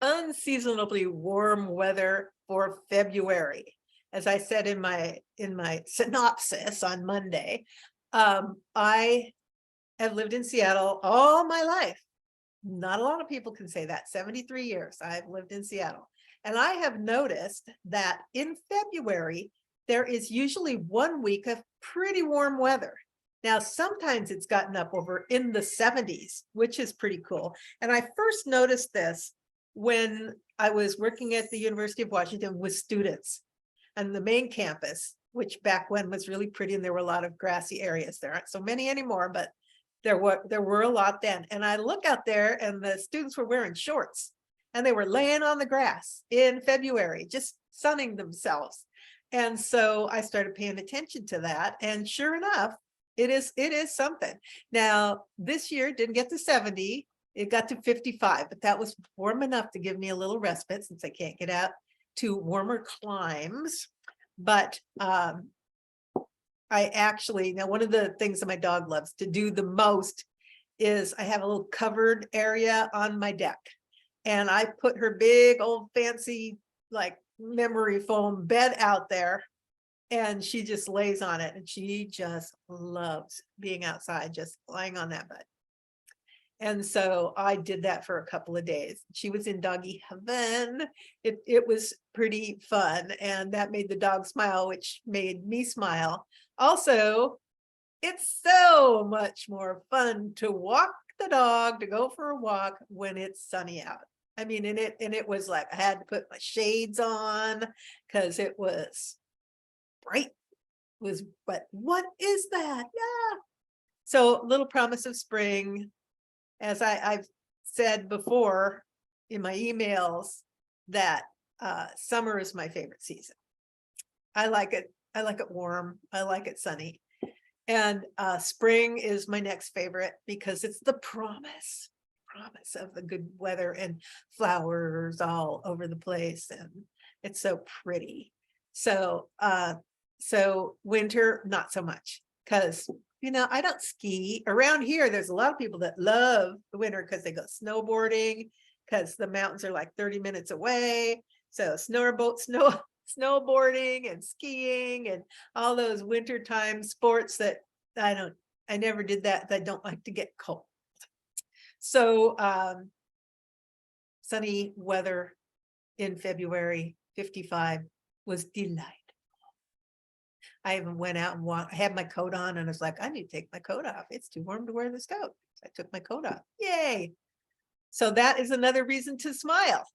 unseasonably warm weather for February. As I said in my synopsis on Monday, I have lived in Seattle all my life. Not a lot of people can say that. 73 years I've lived in Seattle. And I have noticed that in February, there is usually 1 week of pretty warm weather. Now, sometimes it's gotten up over in the 70s, which is pretty cool. And I first noticed this when I was working at the University of Washington with students and the main campus, which back when was really pretty, and there were a lot of grassy areas. There aren't so many anymore, but there were a lot then. And I look out there and the students were wearing shorts and they were laying on the grass in February, just sunning themselves. And so I started paying attention to that. And sure enough, it is something. Now, this year didn't get to 70, it got to 55, but that was warm enough to give me a little respite since I can't get out to warmer climes. But I actually, now one of the things that my dog loves to do the most is I have a little covered area on my deck. And I put her big old fancy like memory foam bed out there, and she just lays on it, and she just loves being outside, just lying on that bed. And so I did that for a couple of days. She was in doggy heaven. It was pretty fun, and that made the dog smile, which made me smile. Also, it's so much more fun to walk the dog, to go for a walk when it's sunny out. I mean, and it was like I had to put my shades on because it was bright. But what is that? Yeah. So little promise of spring. As I've said before in my emails, that summer is my favorite season. I like it. I like it warm. I like it sunny. And spring is my next favorite because it's the promise of the good weather and flowers all over the place. And it's so pretty. So winter, not so much, because I don't ski around here. There's a lot of people that love the winter because they go snowboarding, because the mountains are like 30 minutes away. So snowboarding and skiing and all those wintertime sports that I never did that. I don't like to get cold. So sunny weather in February, 55 was delightful. I even went out and walked. I had my coat on and I was like, I need to take my coat off. It's too warm to wear this coat. So I took my coat off. Yay. So that is another reason to smile.